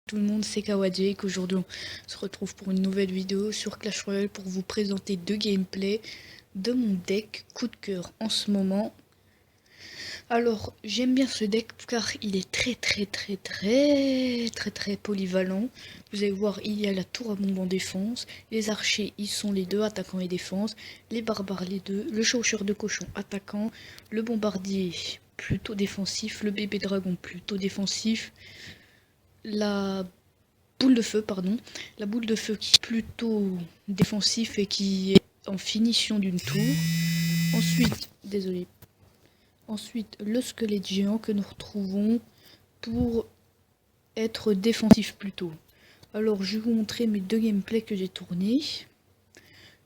Tout le monde, c'est Kawadjek. Aujourd'hui on se retrouve pour une nouvelle vidéo sur Clash Royale pour vous présenter deux gameplays de mon deck coup de cœur en ce moment. Alors j'aime bien ce deck car il est très polyvalent. Vous allez voir, il y a la tour à bombe en défense, les archers ils sont les deux, attaquants et défense, les barbares les deux, le chaucheur de cochon attaquant, le bombardier plutôt défensif, le bébé dragon plutôt défensif, la boule de feu, pardon. La boule de feu qui est plutôt défensif et qui est en finition d'une tour. Ensuite, le squelette géant que nous retrouvons pour être défensif plutôt. Alors, je vais vous montrer mes deux gameplays que j'ai tournés.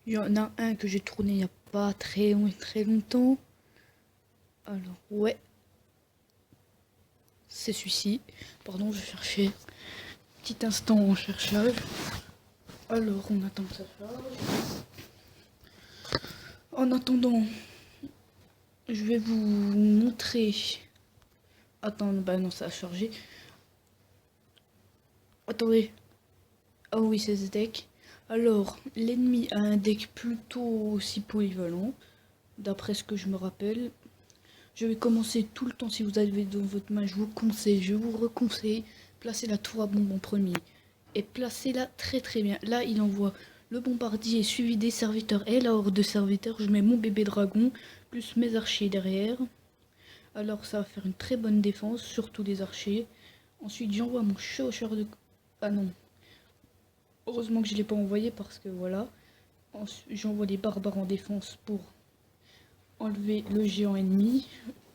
Il y en a un que j'ai tourné il n'y a pas très longtemps. Alors, ouais. C'est celui-ci. Pardon, je vais chercher. Petit instant, on cherche là. Alors, on attend que ça charge. En attendant, je vais vous montrer. Attends, bah non, ça a chargé. Attendez. Ah oui, c'est ce deck. Alors, l'ennemi a un deck plutôt aussi polyvalent, d'après ce que je me rappelle. Je vais commencer tout le temps, si vous avez dans votre main, je vous reconseille, placez la tour à bombe en premier. Et placez-la très bien. Là, il envoie le bombardier suivi des serviteurs et la horde de serviteurs. Je mets mon bébé dragon, plus mes archers derrière. Alors, ça va faire une très bonne défense, surtout les archers. Ensuite, j'envoie mon chaucheur de... Ah non. Heureusement que je ne l'ai pas envoyé parce que voilà. J'envoie les barbares en défense pour enlever le géant ennemi.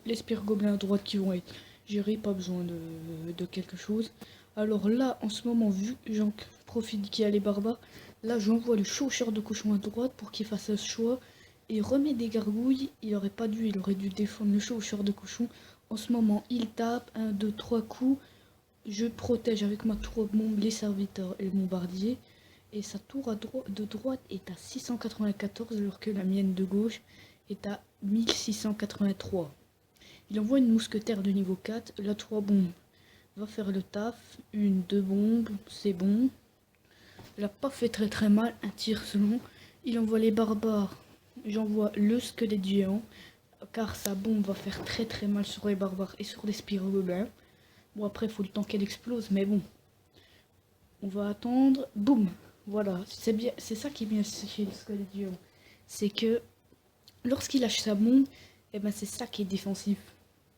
Les spires gobelins à droite qui vont être gérés, pas besoin de quelque chose. Alors là, en ce moment, vu que j'en profite qu'il y a les barbares, là j'envoie le chaucheur de cochon à droite pour qu'il fasse ce choix. Et remet des gargouilles, il aurait pas dû, il aurait dû défendre le chaucheur de cochon. En ce moment, il tape 1, 2, 3 coups. Je protège avec ma tour à bombe les serviteurs et le bombardier. Et sa tour de droite est à 694 alors que la mienne de gauche est à 1683. Il envoie une mousquetaire de niveau 4. La tour à bombe va faire le taf. 1, 2 bombes, c'est bon. Elle a pas fait très mal, un tir seulement. Il envoie les barbares. J'envoie le squelette géant. Car sa bombe va faire très mal sur les barbares et sur les spirogobelins. Bon, après, il faut le temps qu'elle explose, mais bon. On va attendre. Boum. Voilà, c'est bien, c'est ça qui est bien chez le squelette géant. C'est que lorsqu'il lâche sa bombe, et ben c'est ça qui est défensif.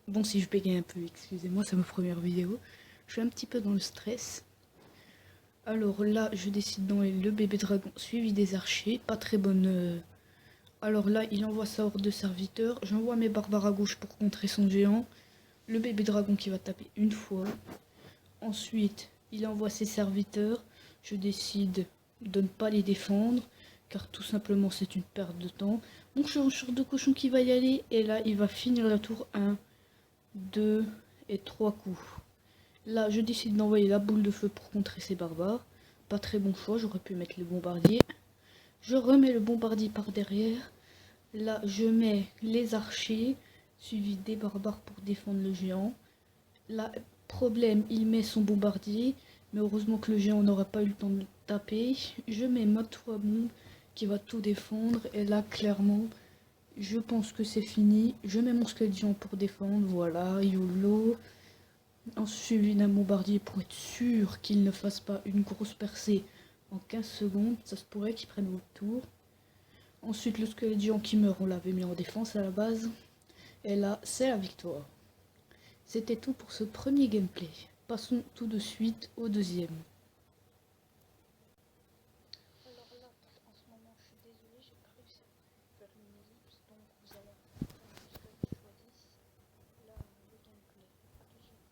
Bon, si je bégaye un peu, excusez-moi, c'est ma première vidéo. Je suis un petit peu dans le stress. Alors là, je décide d'enlever le bébé dragon suivi des archers. Pas très bonne... Alors là, il envoie sa horde de serviteurs. J'envoie mes barbares à gauche pour contrer son géant. Le bébé dragon qui va taper une fois. Ensuite, il envoie ses serviteurs. Je décide de ne pas les défendre, car tout simplement c'est une perte de temps. Mon chaucheur de cochon qui va y aller, et là il va finir la tour 1, 2 et 3 coups. Là je décide d'envoyer la boule de feu pour contrer ces barbares. Pas très bon choix, j'aurais pu mettre le bombardier. Je remets le bombardier par derrière. Là je mets les archers, suivis des barbares pour défendre le géant. Là, problème, il met son bombardier. Mais heureusement que le géant n'aura pas eu le temps de taper. Je mets ma tour à bombe qui va tout défendre. Et là, clairement, je pense que c'est fini. Je mets mon squelette géant pour défendre. Voilà, YOLO. Ensuite, suivi d'un bombardier pour être sûr qu'il ne fasse pas une grosse percée en 15 secondes. Ça se pourrait qu'il prenne votre tour. Ensuite, le squelette géant qui meurt, on l'avait mis en défense à la base. Et là, c'est la victoire. C'était tout pour ce premier gameplay. Passons tout de suite au deuxième. Alors là, en ce moment, je suis désolée, j'ai pas réussi à faire une ellipse, donc vous allez attendre jusqu'à ce que je choisisse là, le gameplay. A tout de suite.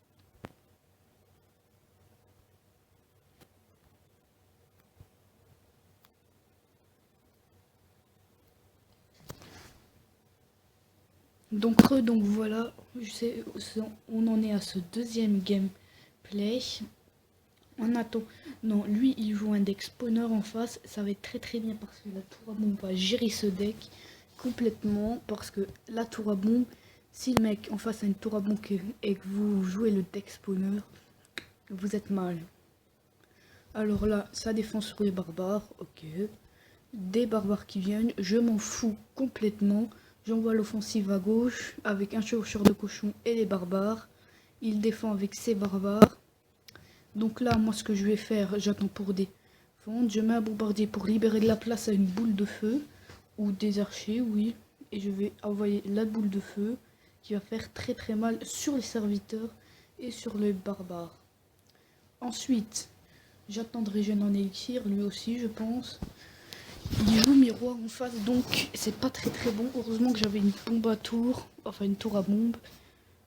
Donc voilà, on en est à ce deuxième gameplay. On attend. Non, lui il joue un deck spawner en face. Ça va être très bien parce que la tour à bombe va gérer ce deck complètement. Parce que la tour à bombe, si le mec en face a une tour à bombe et que vous jouez le deck spawner, vous êtes mal. Alors là, ça défend sur les barbares, ok. Des barbares qui viennent, je m'en fous complètement. J'envoie l'offensive à gauche avec un chevaucheur de cochon et les barbares. Il défend avec ses barbares. Donc là, moi, ce que je vais faire, j'attends pour défendre. Je mets un bombardier pour libérer de la place à une boule de feu. Ou des archers, oui. Et je vais envoyer la boule de feu qui va faire très très mal sur les serviteurs et sur les barbares. Ensuite, j'attendrai Jeune en élixir, lui aussi, je pense. Il joue miroir en face, donc c'est pas très très bon. Heureusement que j'avais une bombe à tour, enfin une tour à bombe.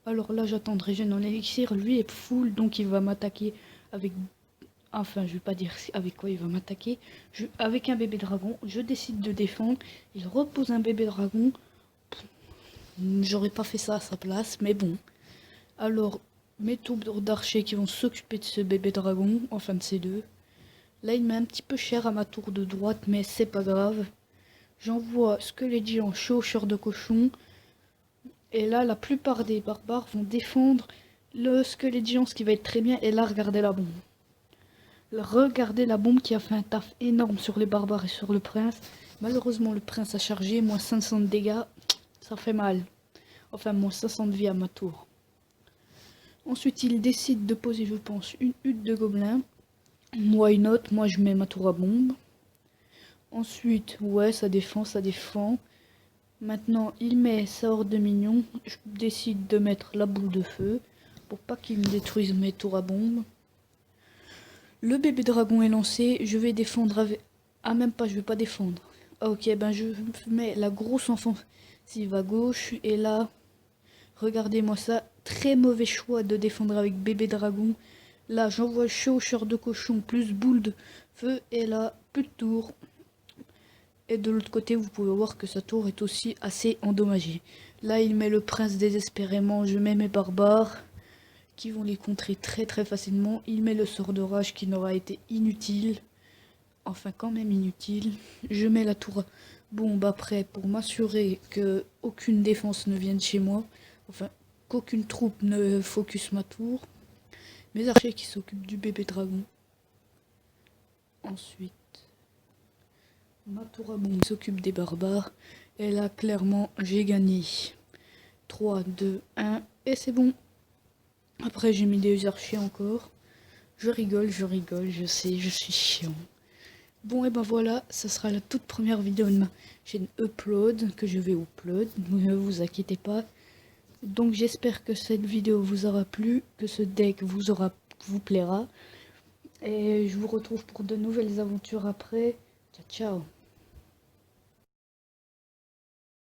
Alors là, j'attendrai Jeune en élixir, lui est full, donc il va m'attaquer avec... Enfin, je vais pas dire avec quoi il va m'attaquer. Avec un bébé dragon, je décide de défendre. Il repose un bébé dragon. J'aurais pas fait ça à sa place, mais bon. Alors, mes tours d'archers qui vont s'occuper de ce bébé dragon, enfin de ces deux. Là, il met un petit peu cher à ma tour de droite, mais c'est pas grave. J'envoie squelette géant chevaucheur de cochon. Et là, la plupart des barbares vont défendre le squelette géant, ce qui va être très bien. Et là, regardez la bombe. Regardez la bombe qui a fait un taf énorme sur les barbares et sur le prince. Malheureusement, le prince a chargé, moins 500 de dégâts. Ça fait mal. Enfin, moins 500 de vie à ma tour. Ensuite, il décide de poser, je pense, une hutte de gobelins. Why not? Moi, je mets ma tour à bombe. Ensuite, ouais, ça défend, ça défend. Maintenant, il met sa horde de minions. Je décide de mettre la boule de feu pour pas qu'il me détruise mes tours à bombe. Le bébé dragon est lancé. Je vais défendre avec... Ah, même pas, je vais pas défendre. Ok, ben je mets la grosse offensive à gauche. Et là, regardez-moi ça. Très mauvais choix de défendre avec bébé dragon. Là, j'envoie le chevaucheur de cochon plus boule de feu. Et là, plus de tour. Et de l'autre côté, vous pouvez voir que sa tour est aussi assez endommagée. Là, il met le prince désespérément. Je mets mes barbares qui vont les contrer très très facilement. Il met le sort de rage qui n'aura été inutile. Enfin, quand même inutile. Je mets la tour bombe après pour m'assurer que aucune défense ne vienne chez moi. Enfin, qu'aucune troupe ne focus ma tour. Mes archers qui s'occupent du bébé dragon. Ensuite, ma tour à bombe s'occupe des barbares. Et là, clairement, j'ai gagné. 3, 2, 1. Et c'est bon. Après, j'ai mis des archers encore. Je rigole, je sais, je suis chiant. Bon, et ben voilà, ça sera la toute première vidéo de ma chaîne Upload, que je vais upload, ne vous inquiétez pas. Donc j'espère que cette vidéo vous aura plu, que ce deck vous plaira. Et je vous retrouve pour de nouvelles aventures après. Ciao, ciao.